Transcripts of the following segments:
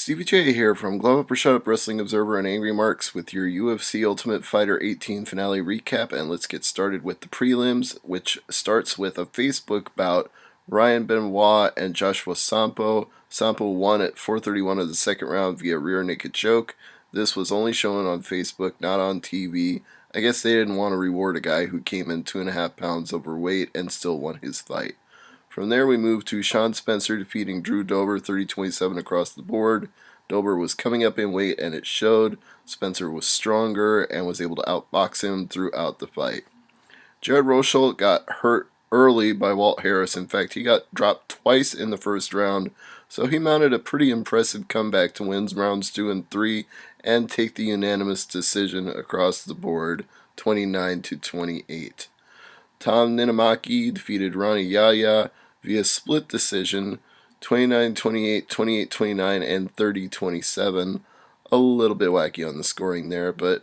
Stevie J here from Glow Up or Shut Up Wrestling Observer and Angry Marks with your UFC Ultimate Fighter 18 finale recap, and let's get started with the prelims, which starts with a Facebook bout. Ryan Benoit and Joshua Sampo. Sampo won at 4:31 of the second round via rear naked choke. This was only shown on Facebook, not on TV. I guess they didn't want to reward a guy who came in 2.5 pounds overweight and still won his fight. From there, we move to Sean Spencer defeating Drew Dober 30-27 across the board. Dober was coming up in weight, and it showed. Spencer was stronger and was able to outbox him throughout the fight. Jared Rosholt got hurt early by Walt Harris. In fact, he got dropped twice in the first round, so he mounted a pretty impressive comeback to win rounds 2 and 3 and take the unanimous decision across the board, 29-28. Tom Ninamaki defeated Ronnie Yaya via split decision, 29-28, 28-29, and 30-27. A little bit wacky on the scoring there, but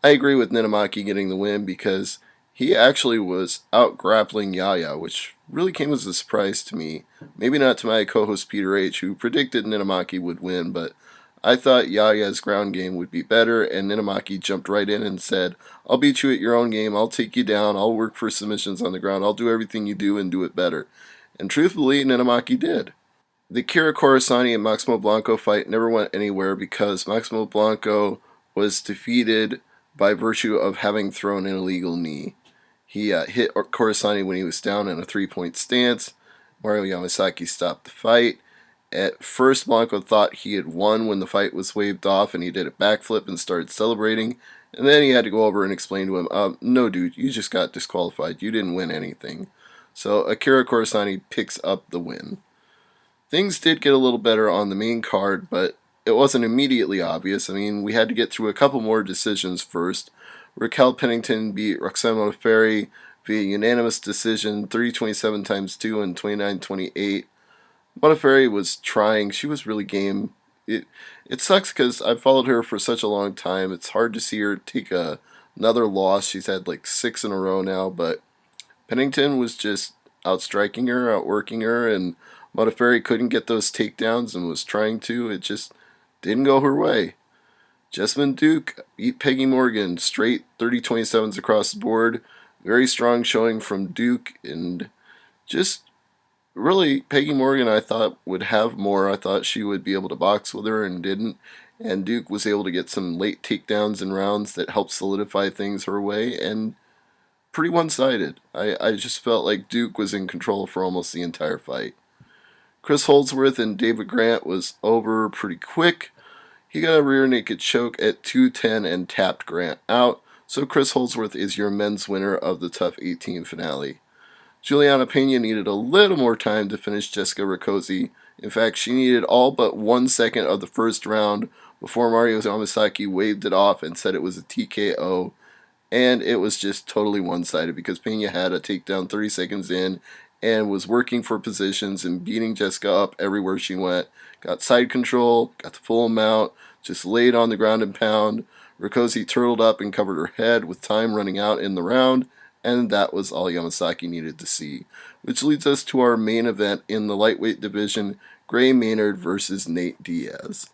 I agree with Ninamaki getting the win because he actually was out grappling Yaya, which really came as a surprise to me. Maybe not to my co-host Peter H., who predicted Ninamaki would win, but I thought Yaya's ground game would be better, and Ninamaki jumped right in and said, "I'll beat you at your own game, I'll take you down, I'll work for submissions on the ground, I'll do everything you do and do it better." And truthfully, Ninamaki did. The Kira Corisani and Maximo Blanco fight never went anywhere because Maximo Blanco was defeated by virtue of having thrown an illegal knee. He hit Corisani when he was down in a 3-point stance. Mario Yamasaki stopped the fight. At first, Blanco thought he had won when the fight was waved off, and he did a backflip and started celebrating. And then he had to go over and explain to him, "No, dude, you just got disqualified. You didn't win anything." So Akira Corisani picks up the win. Things did get a little better on the main card, but it wasn't immediately obvious. I mean, we had to get through a couple more decisions first. Raquel Pennington beat Roxanne Modafferi via unanimous decision, 30-27 times 2 and 29-28. Modafferi was trying. She was really game. It sucks because I've followed her for such a long time. It's hard to see her take another loss. She's had like 6 in a row now, but Pennington was just outstriking her, outworking her, and Modafferi couldn't get those takedowns and was trying to. It just didn't go her way. Jessamine Duke beat Peggy Morgan straight 30-27s across the board. Very strong showing from Duke, and just really, Peggy Morgan, I thought, would have more. I thought she would be able to box with her and didn't. And Duke was able to get some late takedowns and rounds that helped solidify things her way, and pretty one-sided. I just felt like Duke was in control for almost the entire fight. Chris Holdsworth and David Grant was over pretty quick. He got a rear naked choke at 2:10 and tapped Grant out. So Chris Holdsworth is your men's winner of the Tough 18 finale. Juliana Pena needed a little more time to finish Jessica Rakoczy. In fact, she needed all but 1 second of the first round before Mario Yamasaki waved it off and said it was a TKO. And it was just totally one-sided because Pena had a takedown 30 seconds in and was working for positions and beating Jessica up everywhere she went. Got side control, got the full amount, just laid on the ground and pound. Rakoczy turtled up and covered her head with time running out in the round, and that was all Yamasaki needed to see. Which leads us to our main event in the lightweight division, Gray Maynard versus Nate Diaz.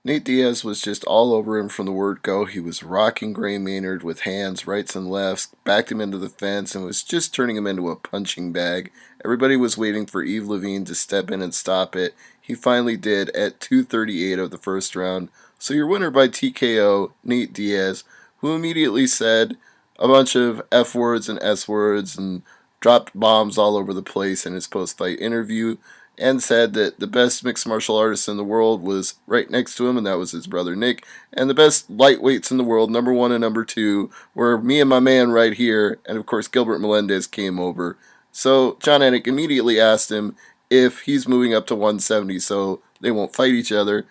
Nate Diaz was just all over him from the word go. He was rocking Gray Maynard with hands, rights and lefts, backed him into the fence, and was just turning him into a punching bag. Everybody was waiting for Yves Levine to step in and stop it. He finally did at 2:38 of the first round. So your winner by TKO, Nate Diaz, who immediately said a bunch of F words and S words and dropped bombs all over the place in his post-fight interview, and said that the best mixed martial artist in the world was right next to him, and that was his brother Nick, and the best lightweights in the world, number 1 and number 2, were me and my man right here, and of course Gilbert Melendez came over. So John Anik immediately asked him if he's moving up to 170 so they won't fight each other,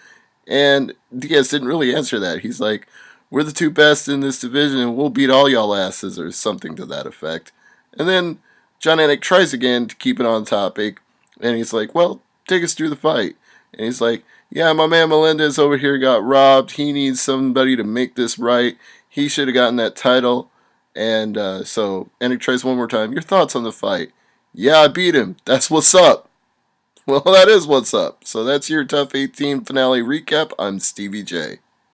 and Diaz didn't really answer that. He's like, "We're the 2 best in this division, and we'll beat all y'all asses," or something to that effect. And then John Anik tries again to keep it on topic, and he's like, "Well, take us through the fight." And he's like, "Yeah, my man Melendez over here got robbed. He needs somebody to make this right. He should have gotten that title." And so Anik tries one more time. "Your thoughts on the fight?" "Yeah, I beat him. That's what's up." Well, that is what's up. So that's your Tough 18 finale recap. I'm Stevie J.